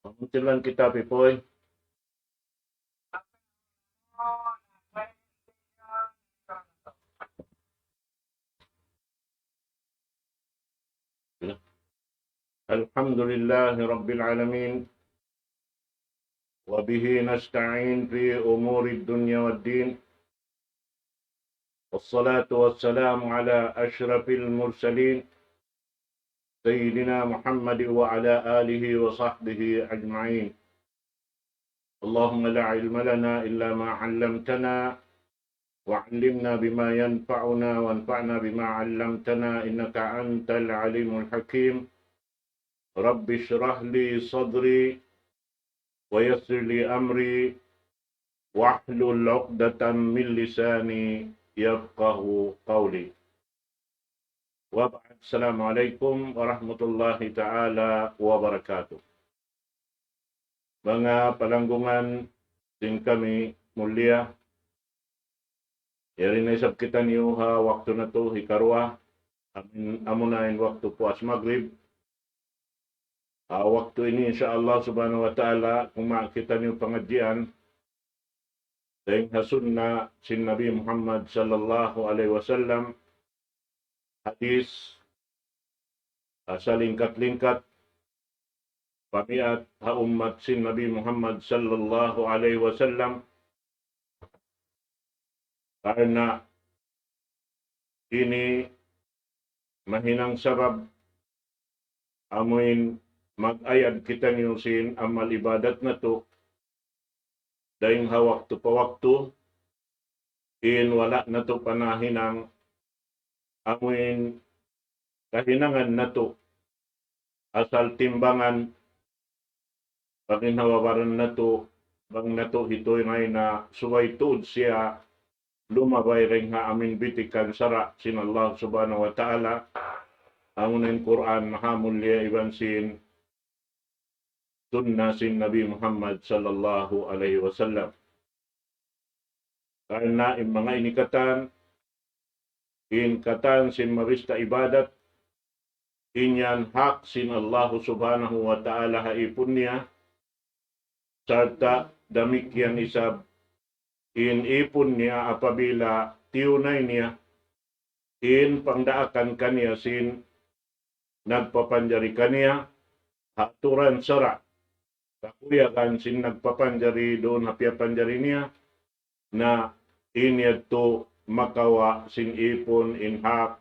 Pamuntilan kita, Pipoy. Alhamdulillahi Rabbil Alamin. وبه نستعين في أمور الدنيا والدين والصلاة والسلام على أشرف المرسلين سيدنا محمد وعلى آله وصحبه أجمعين. اللهم لا علم لنا إلا ما علمتنا وعلمنا بما ينفعنا وانفعنا بما علمتنا إنك أنت العليم الحكيم. رب اشرح لي صدري ويسر لي أمري واحلل عقدة من لساني يفقه قولي. وبعد السلام عليكم warahmatullahi ta'ala wabarakatuh. Mga palanggungan din kami mulia, yari na isab kita niyo ha waktu na to hikarwa, amunain waktu puas maghrib. Waktu ini insyaallah subhanahu wa ta'ala kung makita niyo pengajian dahil hasun na si Nabi Muhammad sallallahu alaihi wasallam hadis sa lingkat-lingkat pamiat ha umat si Nabi Muhammad sallallahu alaihi wasallam karena ini mahinang sabab amuin mag-ayad kita niyusin amal ibadat na to dahil ha waktu pa waktu in wala na to panahinang amuin kahinangan na to asal timbangan paginhawabaran na to bang na to ito'y ngay na suway tuod siya lumabay rin ha amin bitikan sara sin Allah subhanahu wa ta'ala amunin Quran mahamulya iban sin sunna sin Nabi Muhammad sallallahu alaihi wasallam. Karena mga inikatan, inkatan sin marista ibadat, inyan hak sin Allah subhanahu wa ta'ala haipun niya, sarta damikyan isab, in ipun niya apabila tiyunay niya, in pangdaakan kaniya sin nagpapanjari kaniya, haturan sara, kakuya kan sin nagpapanjari doon hapiapanjari niya na inyad to makawa sin ipon in hak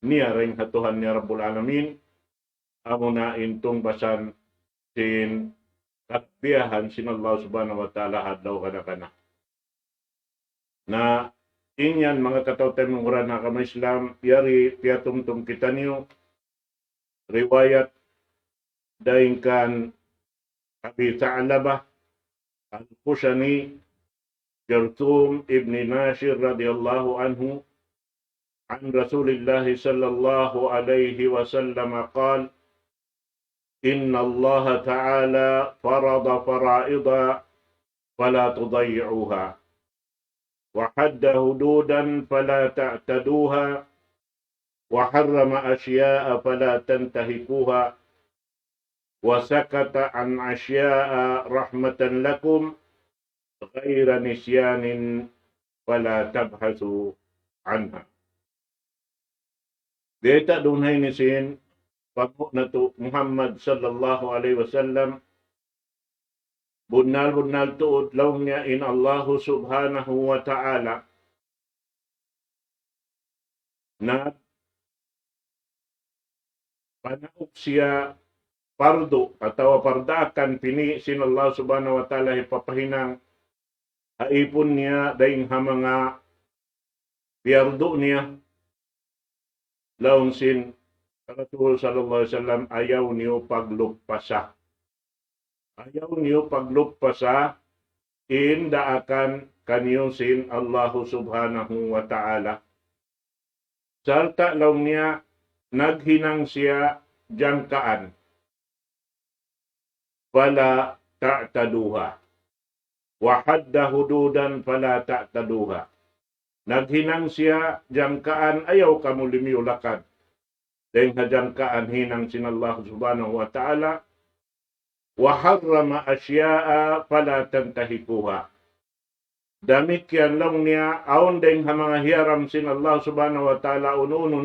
niya rin hatuhan niya Rabbul Alamin amo na intong basan sin katbiyahan sin Allah subhanahu wa ta'ala hadlaw kana na inyan mga katawtay mong uran na kama Islam yari piatumtum kita niyo riwayat daing kan Abi Ta'labah al-Khushani Jarthum ibn Nashir radhiyallahu anhu an Rasulillah sallallahu alaihi wasallam qala inna Allah ta'ala farada fara'ida fala tudayyi'uha wa hadda hududan fala ta'taduha wa harrama asya'a fala tantahikuha وسكت عن أشياء رحمة لكم غير نسيان فلا تبحثوا عنها. Deta dunhay nisin pagmo na to Muhammad sallallahu alaihi wasallam bunal tuod law niya in Allah subhanahu wa ta'ala na panaog siya pardo atau pardakan pini sin Allah subhanahu wa ta'ala ipapahinang haipon niya daing hamanga piardo niya laong sin Rasul sallallahu alaihi wasallam ayaw niyo paglupasa. Ayaw niyo paglupasa indaakan kanyo sin Allah subhanahu wa ta'ala. Salta laong niya naghinang siya jangkaan fala ta'taduha wa hadda hududan fala ta'taduha. Naghinang siya jangkaan ayaw kamu limiulakan. Dahil jangkaan hinang sin Allah subhanahu wa ta'ala wa harrama asya'a fala tantahikuha. Demikian lang niya aon ding mga hiyaram sin Allah subhanahu wa ta'ala uno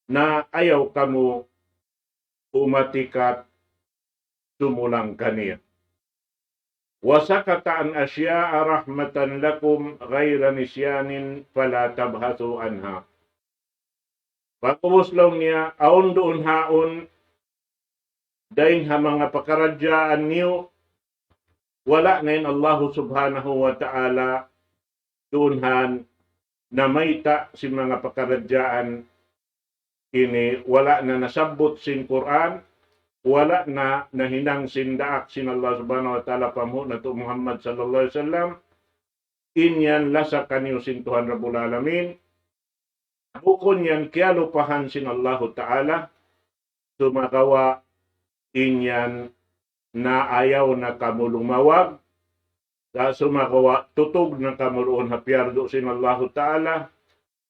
na ayaw kamu umatikat sumulang kaniya. Wasakata an asya'a rahmatan lakum ghayra nisyanin fala tabhasu anha. Pagubos lang niya aon doon haon dahil mga pakaradyaan niyo wala ngayon Allah subhanahu wa ta'ala doonhan na mayta si mga pakaradyaan ini wala na nasabot sin Quran, wala na nahinang sindaak sin Allah subhanahu wa ta'ala pamu na to Muhammad sallallahu alaihi wasallam, inyan lasa kaniyo sin Tuhan Rabbul Alamin, bukon yan kialupahan sin Allah ta'ala, sumagawa inyan na ayaw na kamu lumawag, sa sumagawa tutog na kamu roon hapyardo sin Allah ta'ala,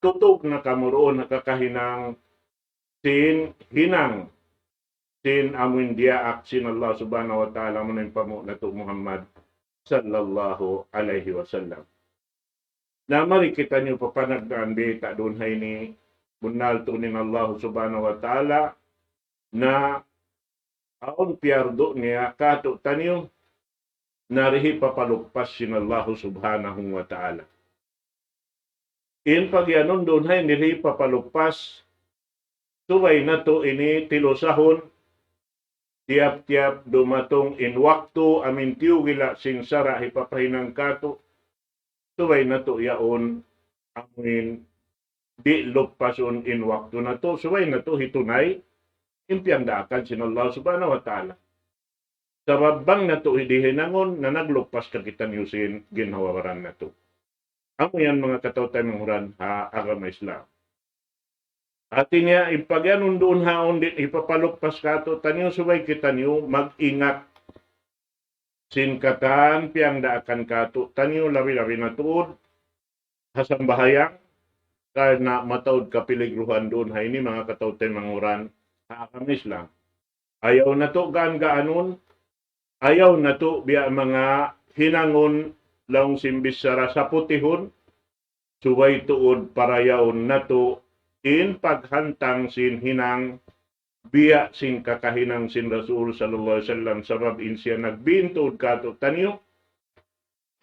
tutog na kamu roon nakakahinang sin hinang sin amin diaak sin Allah subhanahu wa ta'ala manin pamu na to Muhammad sallallahu alaihi wasallam. Na mari kita niyo papanagdaan beta doon hay ni bunal tunin Allah subhanahu wa ta'ala na aon piyardo niya kato tanyo narihi papalugpas sin Allah subhanahu wa ta'ala. In pagyanon doon hay nirihi papalugpas subay na to ini tilosahon tiap-tiap dumatong in waktu amin tiugila sin sara hipapahinang kato subay na to yaon amin di lugpason in waktu na to subay na to hitunay impiandaakan sin Allah subhanahu wa ta'ala. Sa babang na to hidihinangon na naglugpas ka kita niyusin ginhawaran na to. Amo yan mga katawtay manghuran ha agama Islam. Ati niya ipagyanon doon haon din ipapalugpas ka to tanyo subay kita niyo mag-ingat sin katan piang daakan ka to tanyo labi-labi na tuod hasambahayang karena matawd kapiligruhan doon hay ni mga katawtay manghuran Hakamis lang. Ayaw na to gaan-gaanon. Ayaw na to biya mga hinangon lang simbis sara sa putihon. Suway tuod parayaon na to in paghantang sin hinang biya sin kakahinang sin Rasul sallallahu alaihi wasallam sabab in siya nagbintod kato tanyo.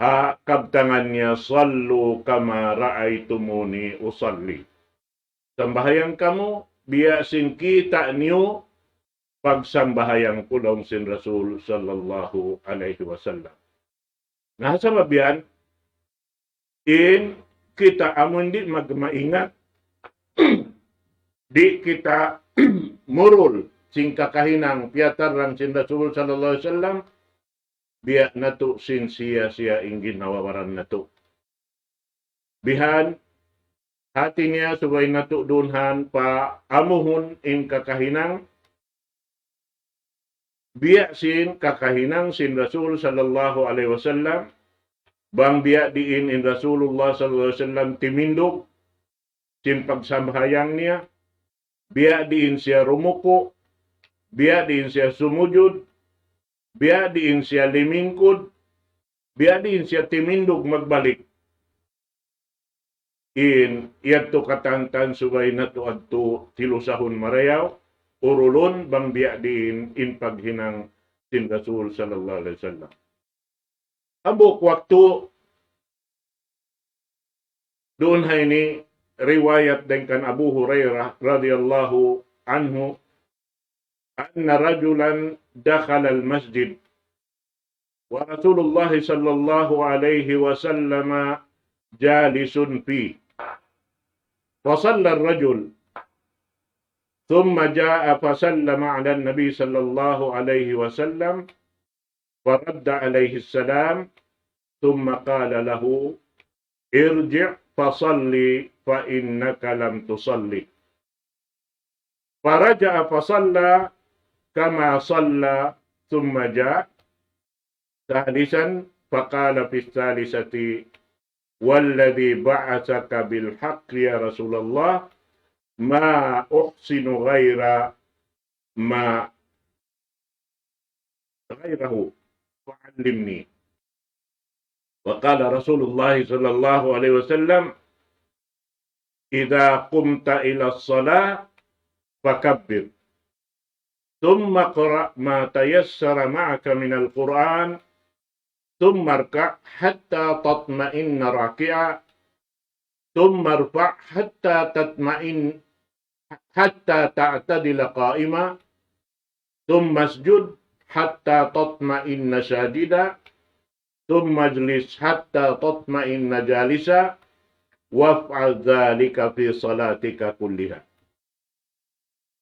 Ha kabtangan niya sallu kama ra'aytumuni usalli. Sambahayang kamo biya sin kita niyo pagsambahayang kulong sin Rasul sallallahu alaihi wasallam. Nasa babian, in kita amon di magmaingat, di kita murul sin kakahinang piatar lang sin Rasul sallallahu alaihi wasallam, biya nato sin siya inggin nawawaran nato. Bihan, hati niya subay nato dunhan pa amuhon in kakahinang biya sin kakahinang sin Rasul sallallahu alaihi wasallam bang biya diin in Rasulullah sallallahu alaihi wasallam timindog sin pagsambahayang niya biya diin siya rumuko biya diin siya sumujud biya diin siya limingkod biya diin siya timindog magbalik in iyadto katantan subay nato adto tilusahon marayaw urulon bang biya din in paghinang sin Rasul sallallahu alaihi wasallam. Ambok waktu doon hay ni riwayat din kan Abu Hurairah radhiyallahu anhu anna rajulan dakhala al-masjid wa Rasulullah sallallahu alaihi wasallam jalisun fi فصلى الرجل ثم جاء فسلم على النبي صلى الله عليه وسلم فرد عليه السلام ثم قال له ارجع فصلي فإنك لم تصلي فرجع فصلى كما صلى ثم جاء ثالثا فقال في الثالثة والذي بعثك بالحق يا رسول الله ما أحسن غير ما غيره فعلمني. وقال رسول الله صلى الله عليه وسلم إذا قمت إلى الصلاة فكبر ثم اقرأ ما تيسر معك من القرآن ثم اركع حتى تطمئن راكعا ثم ارفع حتى تعتدل قائما ثم اسجد حتى تطمئن ساجدا ثم اجلس حتى تطمئن جالسا waf'al dzalika fi salatika kulliha.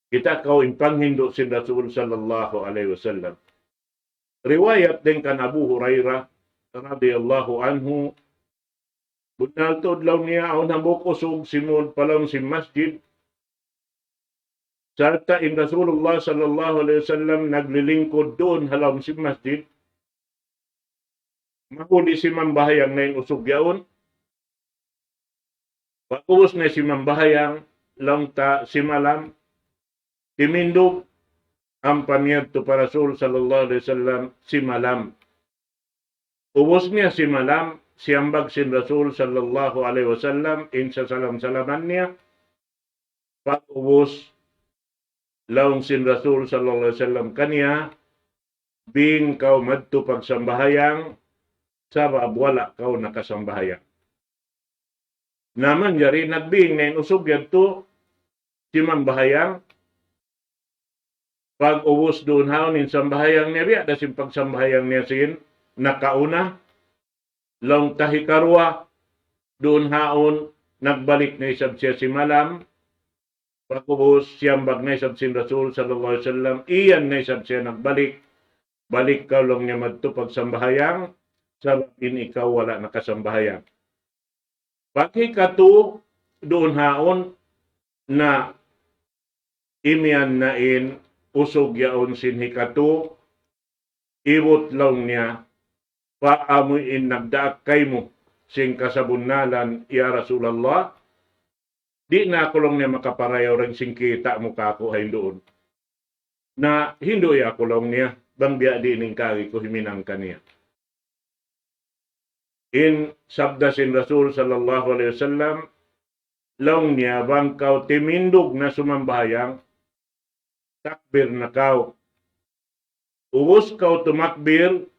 Kita kau impang hinduk sin Rasul sallallahu alaihi wasallam. Riwayat dengan Abu Hurairah radhiyallahu anhu bunal to adlaw niya aw nabukosog simul palang si masjid. Sarta in Rasulullah sallallahu alaihi wasallam naglilingkod doon halam si masjid. Mahuli si mambahayang na yung usog yaon. Pag-ubos na si mambahayang lang ta si malam. Timindog ang pamiyad to para Rasul sallallahu alaihi wasallam si malam. Ubos niya si malam, siyambag sin Rasul sallallahu alaihi wasallam in sa salam-salaman niya. Pag-ubos laong sin Rasul sallallahu alaihi wasallam kaniya, bing kau madto pagsambahayang, sabab wala kau nakasambahayang. Naman jari nagbing na usog yadto si mambahayang pag-ubos doon haon in sambahayang niya biya dasin pagsambahayang niya sin nakauna long tahikarwa doon haon nagbalik na isab siya si malam pag-ubos siyambag na isab sin Rasul sallallahu alaihi wasallam iyan na isab siya nagbalik balik ka lang niya madto pagsambahayang sabab in ikaw wala nakasambahayang. Pagkikatu doon haon na imian na in usog yaon sin hikatu iwot lang niya paamuin nagdaak kay mo sing kasabunalan ya Rasulullah di na ako lang niya makaparayaw rin sing kita mo kako hay doon na hindoy ako lang niya bang biya di ning kagi ko himinang kaniya. In sabda sin Rasul sallallahu alaihi wasallam laong niya bang kau timindog na sumambahayang takbir na kau ubos kau tumakbir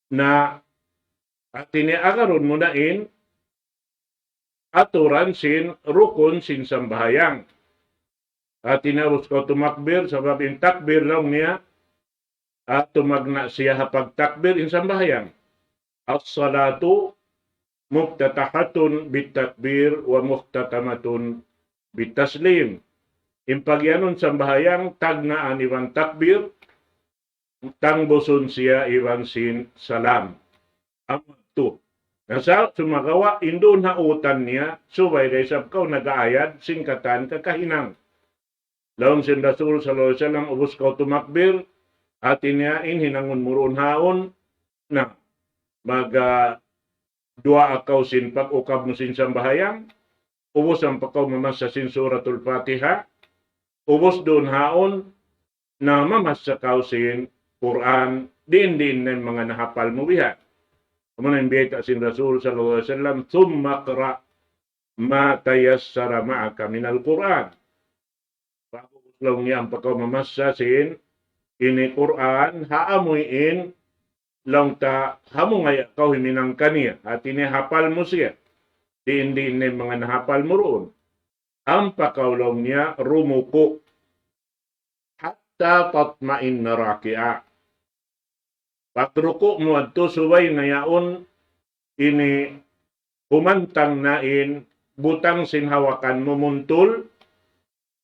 na at iniagaron mo na in aturan sin rukun sin sambahayang at inarus kau tumakbir sabab in takbir laong niya at tumagna siya hapag takbir in sambahayang. As-salatu muftatahatun bitakbir wa muftatamatun bitaslim. Impagyanon sambahayang tagnaan iwan takbir, tangboson siya iwan sin salam. Amto. Nasa sumagawa, indon hautan niya, subay kay sabkaw nagaayad, singkatan kakahinang. Laong sin Rasul sallallahu alaihi wasallam ubos kaw tumakbir, at iniain hinangon muron haon na dua akaw sin pag-ukab mo sin sambahayang, ubos ang pakaw mamasa sin suratul Fatiha, ubos doon haon na mamasa kaw sin Quran, din na mga nahapal mo biha. Kaman ang biyeta sin Rasul sallallahu alaihi wasallam, thumma qra ma tayassara ma'aka minal Quran. Pag-ubos lang niya ang pakaw mamasa sin ini Quran, haamuin lang ta hamungay kau himinang kaniya at inihapal mo siya. Hindi na mga nahapal mo roon. Ang pakaulong niya rumuko hatta tatmain na raki'a. Pagruko mo at subay na yaon ini humantang nain butang sinhawakan mo muntul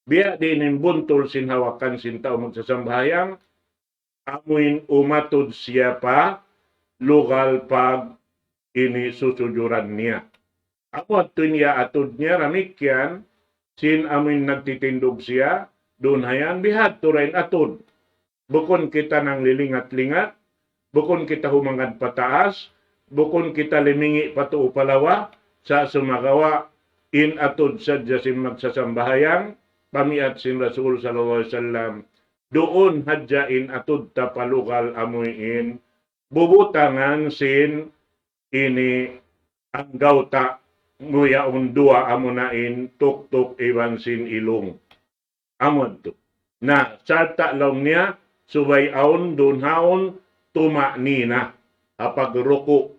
biya din buntul sinhawakan sintaw magsasambahayang amuin umatod siya pa, lugal pag ini susujuran niya. Amo ato niya atod niya, ramikyan, sin amuin nagtitindog siya, doon hayan, bihat to rin atod. Bukon kita nang lilingat-lingat, bukon kita humangad pataas, bukon kita limingi patuo palawa, sa sumagawa, in atod sa jasim magsasambahayang, pamiat sin Rasul sallallahu alaihi wasallam, doon hadyain atud tapalugal amuin bubutangan sin ini ang gawta nguya undua amunain tuk-tuk iwan sin ilong amon to na sarta long niya subay aon doon haon tuma nina apag ruko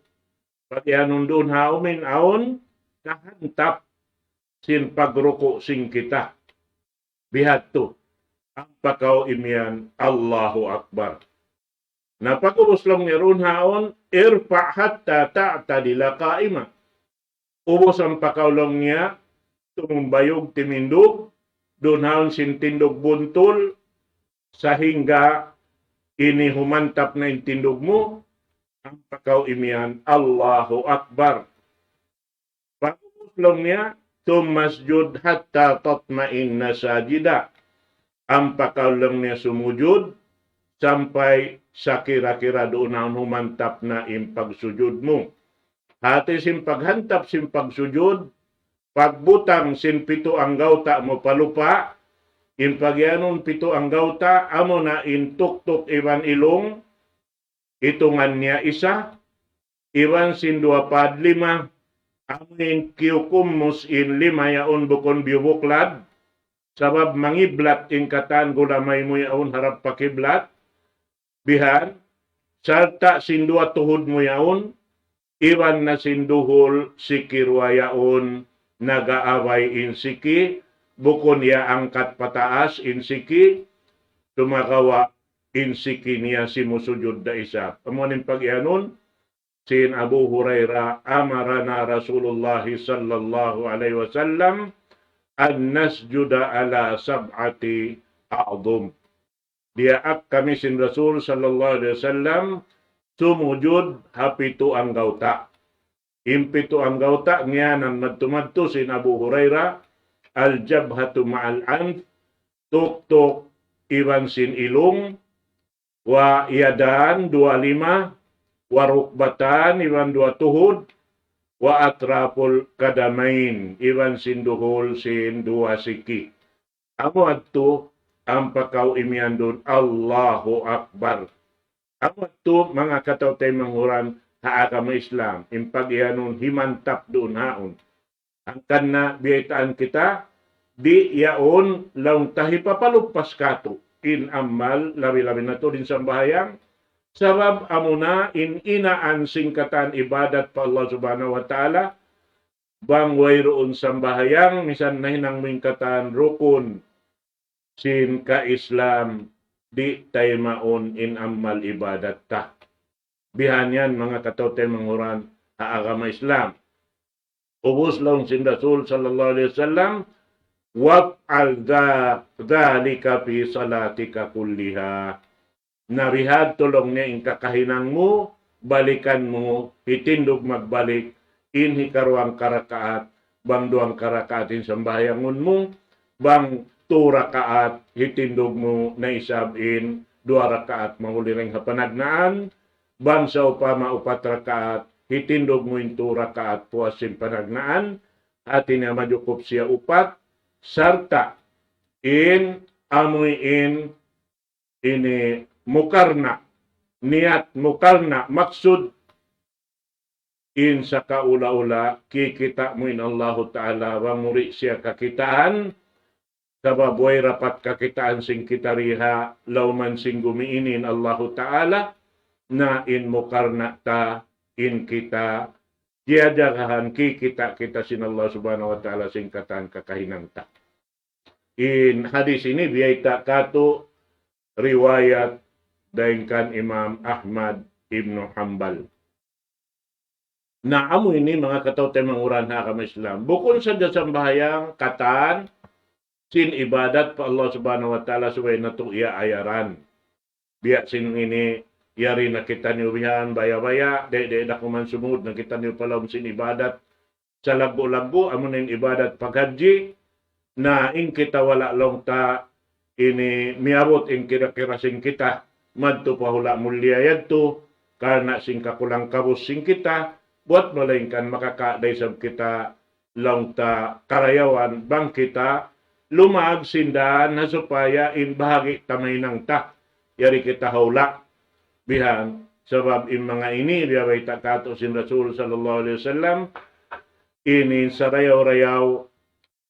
pag yanon doon haon aon kahantap sin pagruko sing kita bihat to ang pakaw imian Allahu Akbar. Na pag-ubos lang ni ron haon, irfa hatta ta'tadila kaima. Ubos ang pakaw lang niya, tumumbayog timindog, doon haon sintindog buntol, sa hingga ini humantap na intindog mo, ang pakaw imian Allahu Akbar. Pag-ubos lang niya, tumasjud hatta tatma'inna sajida. Ang pakaw lang niya sumujud sampai sa kira-kira doon ang humantap na impagsujud mo. Hati sin paghantap sin pagsujud, pagbutang sin pito ang gawta mo palupa, impagyanon pito ang gawta, amo na intuk-tuk iwan ilong, itungan niya isa, iwan sin 2/5, amin kiyukumus in 5 yaon bukon biubuklad, sabab mangiblat in katan gulamay mo yaon harap pakiblat, bihan, sarta sindua tuhod mo yaon, iwan na sinduhol sikirwa yaon, nagaaway in siki, bukon ya angkat pataas in siki, tumakawa in siki niya simusujud da isa. Pamunin pag-ianon, sin Abu Hurairah, amarana Rasulullah sallallahu alaihi wasallam, an-nasjuda ala sab'ati a'dhum. Diaak kami sin Rasul sallallahu alaihi wasallam sumujud hapito ang gawta. Impito ang gawta ngiyanan madtumadto sin Abu Hurairah al-jabhatu ma'al anf tuk-tuk iwan sin ilong wa yadan 25 wa rukbatan iwan 2 tuhod wa atrapul kadamain iwan sinduhol sin 2 siki. Amo adto ang pakaw imian doon Allahu Akbar. Amo adto mga katawtay manghuran haagama Islam impag iyanon himantap doon haon. Ang kanna biyaitaan kita di yaon laung tahi papalupas kato in amal labi-labi na to din sa bahayang sabab amuna in inaan singkatan ibadat pa Allah subhanahu wa ta'ala bang wayroon sambahayang misan na hinang mingkatan rukun sin ka Islam di tayo maon in amal ibadat ta. Bihan yan mga katawtay manghuran haagama Islam. Ubus lang sin Rasul sallallahu alaihi wasallam waf'al dhalika fi salatika kulliha. Narihad tulong niya in kakahinang mo, balikan mo, itindog magbalik, inhi karuang karakaat, bang 2 karakaatin sambahayangon mo, bang 2 rakaat, itindog mo na isabin, 2 rakaat mahuliring hapanagnaan, bang sa upama 4 rakaat, itindog mo in 2 rakaat puasin panagnaan, atin na majukup siya 4, sarta, in amoy in ini mukarna, niat mukarna, maksud in sa kaula-ula, kikita mo in Allah Ta'ala, wanguri siya kakitaan, kababoy rapat kakitaan sing kitariha, lauman sing gumiinin Allah Ta'ala, na in mukarna ta, in kita, diadagahan kikita kita sin Allah Subhanahu Wa Ta'ala sing katan kakahinang ta. In hadis ini biyaita kato riwayat daingkan Imam Ahmad Ibnu Hanbal. Na amo ini mga katawtay manguran haagama Islam. Bukod sa sambayang katan sin ibadat pa Allah subhanahu wa ta'ala subay na to iya ayaran. Biya sin ini yari na kita niyo bihan baya-baya de na kuman sumud na kita niyo palawm sin ibadat sa lago-lago amo nin ibadat paghaji na in kita wala long ta ini miabot in kira-kira sing kita madto pahula mulya yadto karena sing kakulang kabus sing kita buat malainkan makakadai sab kita long ta karayawan bang kita lumag sindan na supaya in bahagi tamay nang ta. Yari kita haula bihan sabab in mga ini biyaway takato sin Rasul sallallahu alaihi wasallam ini sarayaw-rayaw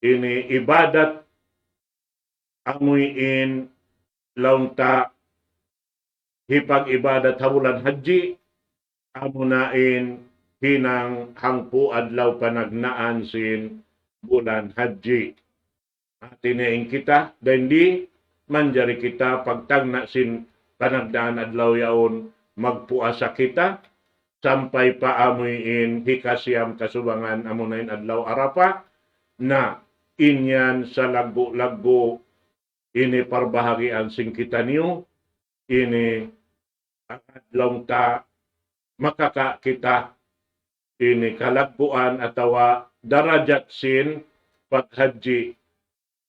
ini ibadat amoy in launta hipag ibadat habulan haji amunain hinang hangpu adlaw panagnaan sin bulan haji. Atinaing kita dan di manjari kita pagtagna sin panagnaan adlaw yaon magpuasa kita sampai paamuin hikasiyam kasubangan amunain adlaw Arafah na inyan sa lago-lago ini parbahagian sing kita niyo ini adlaw ta makaka kita ini kalagpuan atawa darajat sin paghaji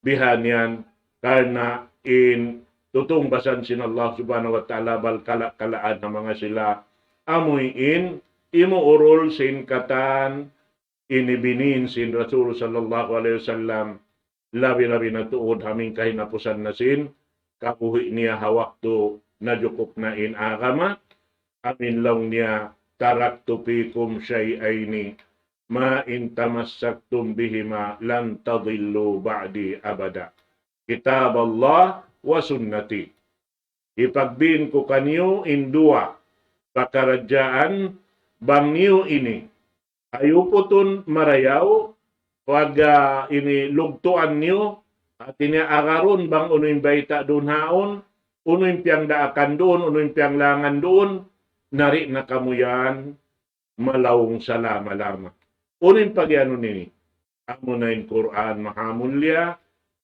bihanyan karena in tutong basan sin Allah subhanahu wa ta'ala bal kalaan ng mga sila amoy in imo urol sin katan inibinin sin Rasul sallallahu alaihi wasallam labi-labi na tuod haming kahinapusan na sin kabuhi niya hawakto na jukop na in agama amin lang niya taraktu fikum syai'aini ma in tamassaktum bihima lan tadillu ba'di abada. Kitab Allah wa sunnati. Ipagbin ko kanyo in dua pakarajaan bang niyo ini. Ayuputun marayaw pag ini lugtuan niyo at iniagaron bang unoy baita doon haon, unoy piyang daakan doon, unoy piyang langan doon, nari na kamuyan malawong salama-lama. Unin pagyano nini, amunain Quran mahamulya,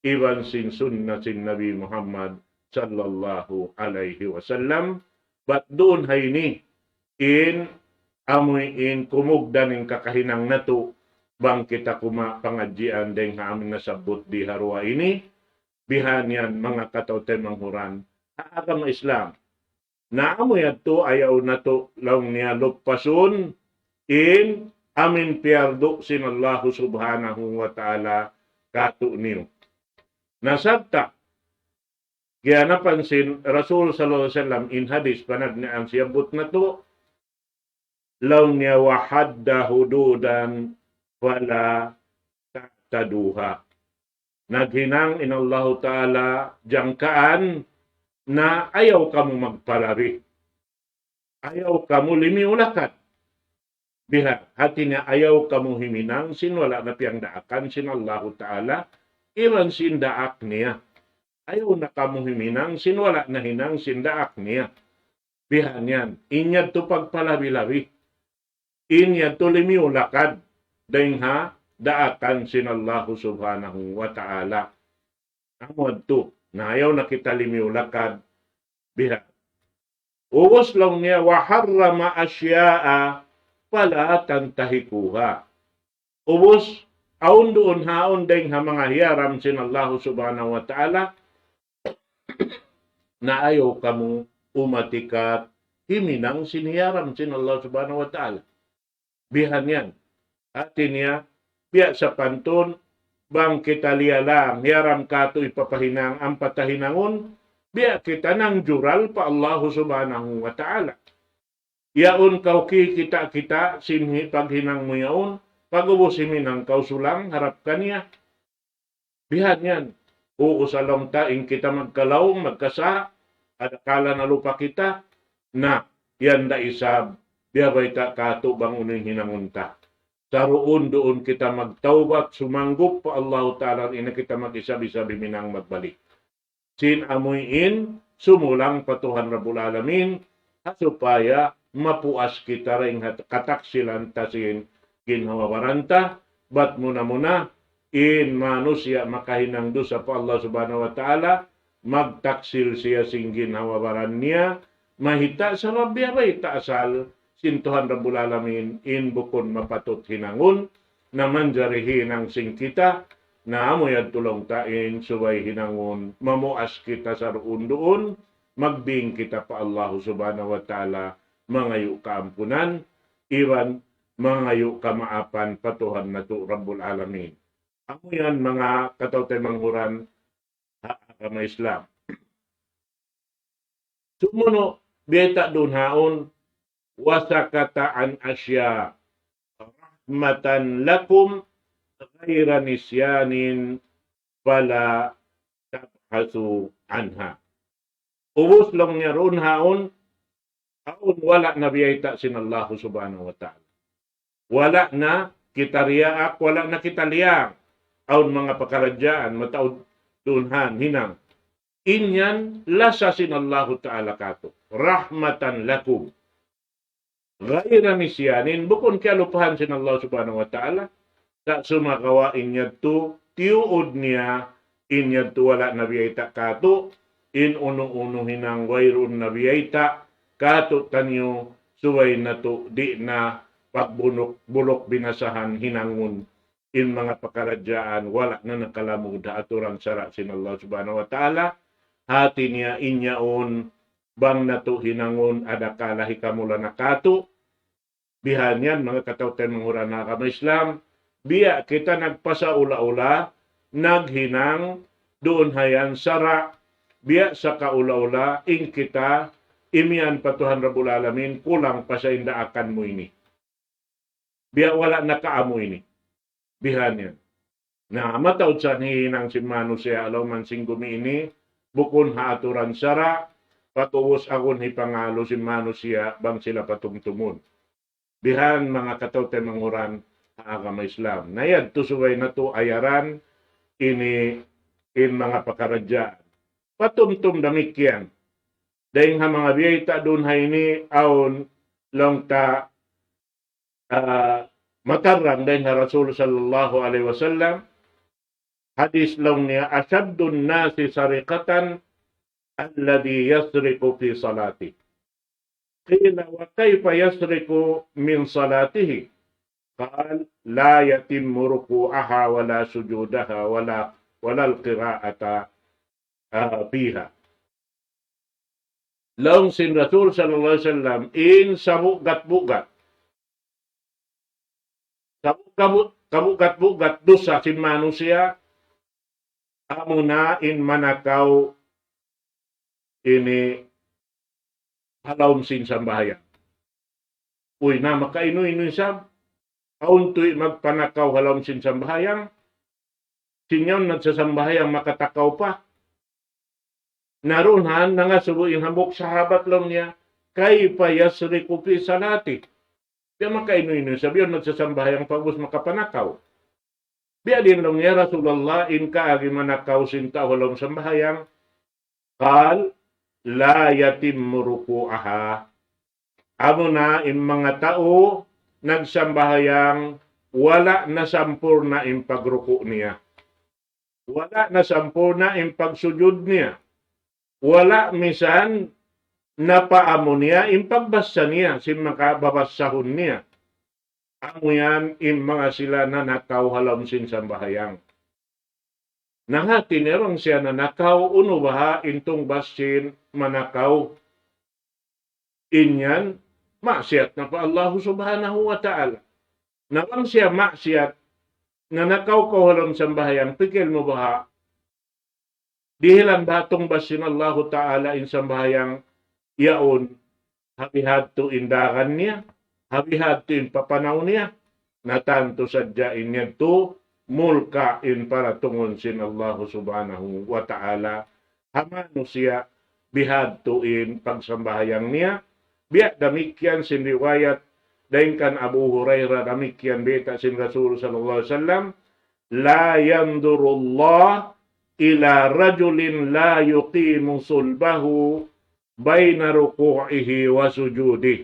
iwan sin sunna sin Nabi Muhammad sallallahu alaihi wasallam, bat doon hay ni, in amoy in kumugdan in kakahinang nato, bang kita kumapangadjian deng haaming nasabot di harwa ini, bihan yan mga katawte manghuran, agama Islam, na amoy ato ayaw nato lang niya luppasun, in amin piardo sin Allah subhanahu wa ta'ala kato niyo. Nasabta, kaya napansin Rasul sallallahu alaihi wasallam in hadis panag niya ang siyabot na to, law niya wahadda hududan wala ta'taduha. Naghinang in Allah ta'ala jangkaan na ayaw kamu magpalari. Ayaw kamu limiulakat. Biha, hati niya ayaw kamu himinang sin wala na piyang daakan sin Allah Ta'ala, ilan sin daak niya. Ayaw na kamu himinang sin wala na hinang sin daak niya. Biha niyan, inyad to pagpalabi-labi. Inyad to limiulakad. Dahil ha, daakan sin Allah Subhanahu wa Ta'ala. Amod to, na ayaw na kita limiulakad. Biha. Uwos lang niya, waharrama asya'a pala tantahikuha. Ubos, aun doon haon deng ha mga hiyaram sin Allah subhanahu wa ta'ala na ayaw kamu umatikat himinang siniyaram sin Allah subhanahu wa ta'ala. Bihan yan. Atin niya, biya sa pantun, bang kita liyalang, hiyaram kato ipapahinang ang patahinangon, biya kita nang jural pa Allah subhanahu wa ta'ala. Yaon kau kita sinhi paghinang mo yaon, pag-ubusimin ang kausulang harap kaniya. Bihan yan. Uusalam taing kita magkalaw, magkasa, adakala na lupa kita, na yan da isab, biyabay ta kato bang uning hinangunta. Saroon doon kita magtawbat, sumanggup pa Allah Ta'ala, ina kita mag-isabi-sabi minang magbalik. Sin amuyin, sumulang patuhan Rabbul Alamin, supaya mapuas kita ring kataksilan tasin ginhawawaranta, bat muna in manusya makahinang dosa pa Allah subhanahu wa ta'ala, magtaksil siya sing ginhawawaran niya, mahita sa mabiyabay taasal, sintuhan Rabbul Alamin, in bukon mapatot hinangun, na manjarihin ang sing kita, na amoyad tulong tain, subay hinangun, mamuas kita sa roon doon, magbing kita pa Allah subhanahu wa ta'ala, mangayo kaampunan, iwan mangayo kamaapan patuhan na to Rabbul Alamin. Amo yan mga katawtay manghuran agama Islam. Sumuno, beta dun haon, wasakataan asya rahmatan lakum ghayra nisyanin fala tabhasu anha. Ubos lang niya ron haon wala na biyayta sin Allah subhanahu wa ta'ala. Wala na kita riyaak, wala na kita liyang. Aun mga pakaradyaan, mataod dunhan, hinang. Inyan, lasa sin Allah ta'ala kato. Rahmatan lakum. Gayra nisyanin, bukon kalupahan sin Allah subhanahu wa ta'ala. Sa sumakawain niya to, tiuod niya, inyad to wala na biyayta kato. In uno-uno hinang wayrun na biyayta, kato tanyo suway na to, di na pagbulok binasahan hinangun in mga pakaradyaan, wala na nakalamog da aturang sara sin Allah subhanahu wa ta'ala. Hati niya inyaon, bang na to hinangun adakala hikamula na kato. Bihan yan, mga katawtan manghuran na agama Islam, biya kita nagpasaula-ula, naghinang, doon hayan sara, biya sa kaula-ula, ing kita, imian patuhan Rabbul Alamin, kulang pa sa indaakan mo ini. Biya wala nakaamo ini. Bihan yan. Na mataod sa hinang si Manu siya alaw man singgumi ini, bukon haaturan sara, patuwos akon hipangalo si Manu siya, bang sila patungtumun. Bihan mga katawtan manghuran agama Islam. Nayad tusuway na to ayaran, ini in mga pakaradyaan. Patumtum damikyan. Dahil nga mga biyayta doon hay ni aon lang ta matarang dahil nga Rasul sallallahu alaihi wasallam hadis lang niya asaddun nasi sarikatan alladhi yasriku fi salati. Qila wa kayfa yasriku min salatihi? Qal la yatimmu ruku'aha wala sujudaha wala al-qira'ata fiha. Long sin Rasul sallallahu alaihi wasallam in sabugat-bugat. Kabugat-bugat dosa sin manusia amo na in manakaw ini halawm sin sambahayan. Uy na makaino-ino sab aun tuy magpanakaw halawm sin sambahayan. Sinyon nagsasambahayang makatakaw pa. Narunhan na nga subuin hambok sahabat lang niya, kay payasriku fi salati. Biya makaino-ino sabiyon nagsasambahayang pagos makapanakaw. Biya din lang niya, Rasulullah, in kaagi manakaw sinta walang sambahayang, kal, la yatimmu ruku'aha. Amo na in mga tao, nagsambahayang, wala na sampur na in pagruku niya. Wala na sampur na in pagsujud niya. Wala misan napaamo niya, impagbasa niya, sin makababasahon niya. Amo yan, mga sila na nakaw halam sin sambahayang. Nangati nerong siya na nakaw, uno baha, intong basin, manakaw. Inyan, maksiat na pa Allah subhanahu wa ta'ala. Nang siya maksiat, na nakaw ko halam sambahayang, pikil mo baha, dihilan batong basin Allah Ta'ala in sambahayang yaon, habihad to indakan niya, habihad to in papanaw niya, natanto sadyain niya to, mulka in para tungon sin Allah Subhanahu wa Ta'ala, hamano siya, bihad to in pagsambahayang niya, biya damikyan sin riwayat, dahin kan Abu Hurairah damikyan beta sin Rasul Sallallahu Alaihi Wasallam, la yandurullah ila rajulin la yuqimu sulbahu baina ruku'ihi wa sujudi.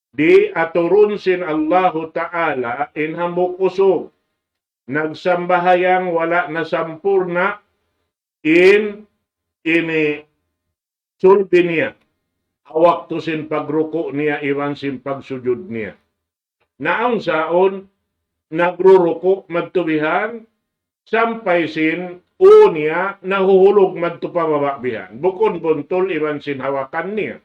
Di aturun sin Allah Ta'ala in hambuk usog. Nagsambahayang wala na sampurna in ini sulbi niya. Awak to sin pagruko niya iwan sin pagsujud niya. Naang saon nagruruko magtubihan sampay sin unya nahuhulog madto pababakbihan. Bukon buntol iwan sin hawakan niya.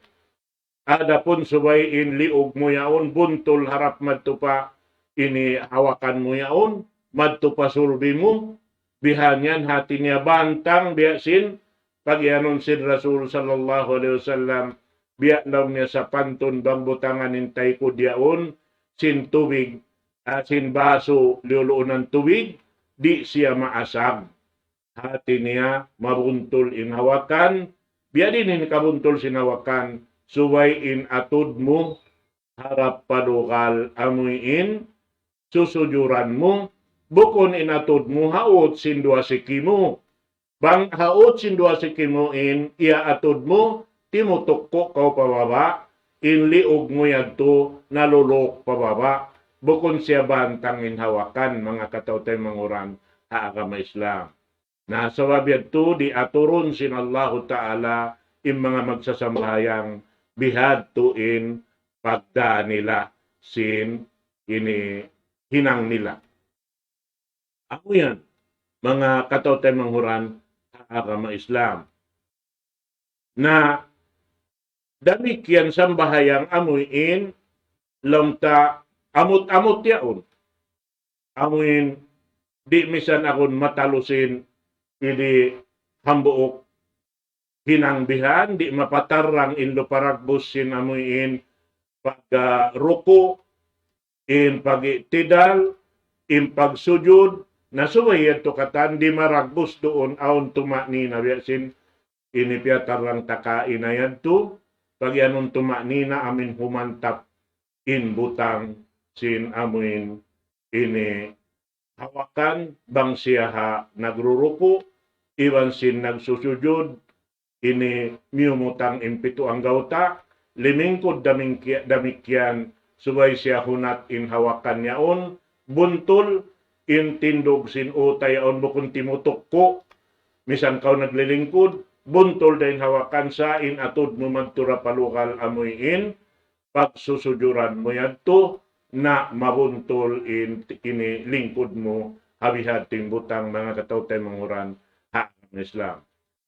Adapun subay in liog mo yaon, buntol harap madto pa ini hawakan mo yaon, madto pasulbi mo, bihanyan hati niya bantang biyasin, pagyanon si Rasul sallallahu alaihi wasallam, biya daw niya sa pantun bang butangan intay ko diyaon, sin tubig, sin baso luluon ng tubig, di siya maasam. Hati niya mabuntol in hawakan, biya din kabuntol sinawakan, suway in atud mo, harap padukal amuin, susujuran mo, bukon inatod mo haot sindua sikimo. Bang haot sindua sikimo in iya atod mo, timutukko kau pababa, in liog mo yadto nalulok pababa. Bukon siya bantang in hawakan mga katawtay manguran agama Islam. Na sa wabiyad to di aturon sin Allahu Ta'ala in mga magsasambayang bihad tuin pagda nila sin ini hinang nila. Ako yan, mga katawtay manghuran agama Islam. Na damikyan sambahayang amuin lamta amot-amot yaon. Amuin di misan akon matalusin ili hambuok hinangbihan, di mapatarang in luparagbos sin amuin pag ruko, in pagitidal, in pagsujud, nasuway ito katan, di maragbos doon aon tumakni na biyasin, inipiatarang takain na yan to, pag yanong tumakni na amin humantap in butang sin amuin ini hawakan bang siya ha nagruruko, iwan sin nagsusujud, ini miyumutang impito ang gauta, limingkod damikyan, subay siya hunat in hawakan yaon, buntol in tindog sin utay yaon bukon timutukko, misan kau naglilingkod, buntol din hawakan sa in atod mo magtura palukal amuyin, pagsusujuran mo yadto, na mabuntol in ini lingkod mo habihating butang mga katawtay manguran ng Islam.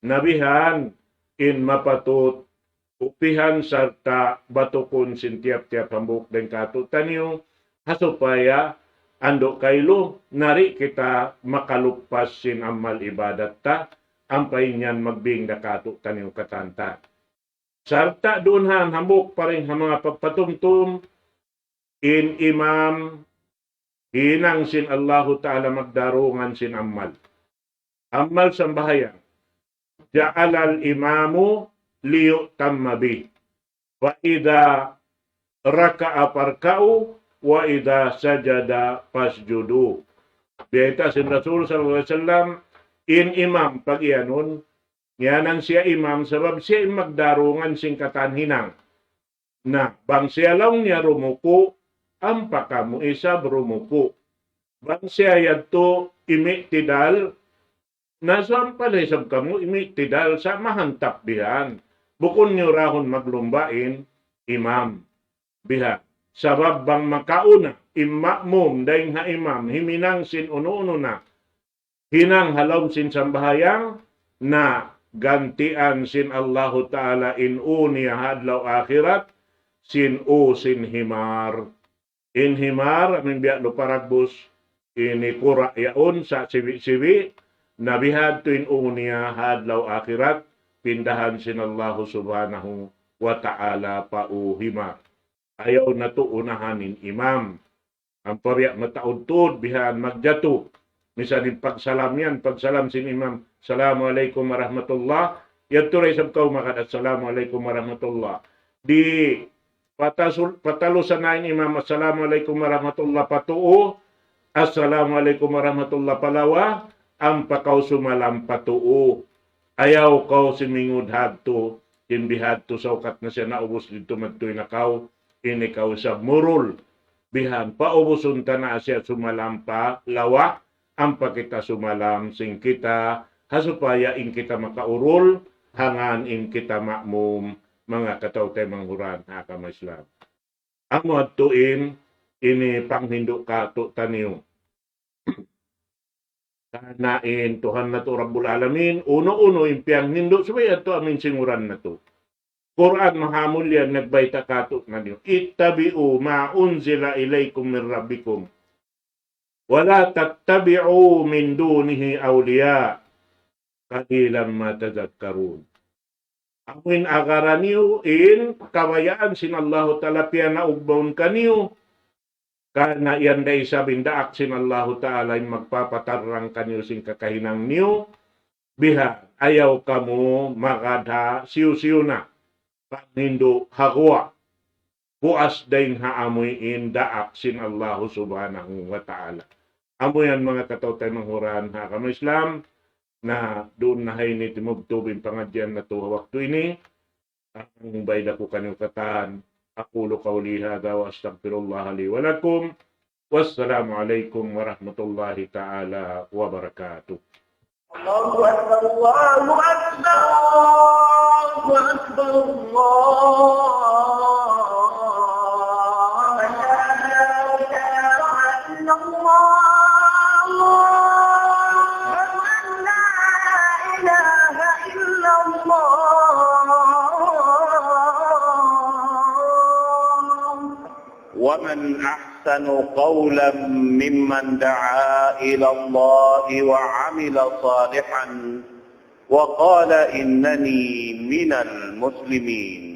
Nabihan in mapatut upihan sarta batukon sin tiap-tiap hambuk den katutan niyo hasupaya ando kaylo nari kita makaluppas sin amal ibadat ta ampay niyan magbing da katutan niyo katanta. Sarta doon han hambuk pa rin mga pagpatumtum in imam hinang sin Allahu Ta'ala magdarungan sin amal. Amal sambahayan. Ja'alal imamu liyutamma bih. Wa idha raka'a farka'u wa idha sajada fasjudu. Biyata sin Rasul sallallahu alaihi wasallam in imam pag iyanon, yanan siya imam sabab siya magdarungan sin katan hinang. Na bang siya lang niya rumuko, ampaka mo isa brumuko. Bang siya yadto imitidal, nasaan pala isab kamo imitidal sa mahantap bihan. Bukon niyo rahon maglumbain, imam bihan. Sabab bang makauna, imamum daing ha imam, himinang sin uno-uno na, hinang halom sin sambahayang, na gantian sin Allahu Ta'ala in uniya hadlaw akhirat, sin sin himar. In himar, aming biyak luparagbos, ini kura yaon sa siwi-siwi, nabihad tuin uniya hadlaw akhirat, pindahan sin Allah subhanahu wa ta'ala pauhimar. Ayaw na to unahanin imam. Ang pariyak mataudtod, bihan magjato. Misalin pagsalam yan, pagsalam sin imam, Assalamualaikum warahmatullah, yato rin sab kaw makad, Assalamualaikum warahmatullah. Di patalusan na imam, Assalamualaikum warahmatullah patuo, Assalamualaikum warahmatullah palawa, ang pakaw sumalam patuo. Ayaw kaw simingud hadto, inbihadto sa ukat na siya naubos dito magtoy na kaw, inikaw sa murul. Bihan, paubusun ta na siya sumalam pa, lawa, ang pakita sumalam sing kita, hasupaya in kita makaurul, hangan in kita makmum, mga katawtay manghuran, agama Islam. Ang tuin, ini panghindo ka to taniyo. Kanain, Tuhan na to Rabbul Alamin, uno-uno impiyang hindo, sabay ito amin singuran na to. Quran mahamul yan, nagbayta ka to na niyo. Ittabi'u ma'unzila ilaykum min rabbikum. Wala tattabi'u min dunihi awliya. Qalilan ma tadhakkarun. Amin agaraniyo in kamayaan sin Allahu Ta'ala na ugbon kaniyo. Kana yan day sabing daak sin Allahu Ta'ala yung magpapatarang kaniyo sin kakahinang niyo. Biha ayaw kamo makadha siyo-siyo na. Panghindo hagwa. Buas daing haamoy in daak sin Allahu Subhanahu wa Ta'ala. Amoyan mga katawtay ng huran ha kamo Islam na doon na hay ni timugtubing pangadyan na to waktu ini. Ang bayda ko kanyo katahan. Aqulu qawli hadha wa astaghfirullah li wa lakum. Wassalamu alaikum warahmatullahi ta'ala wabarakatuh. Allahu Akbar, Allahu Akbar, Allahu Akbar, Allah. La ilaha illallah. ومن أحسن قولا ممن دعا إلى الله وعمل صالحا وقال إنني من المسلمين.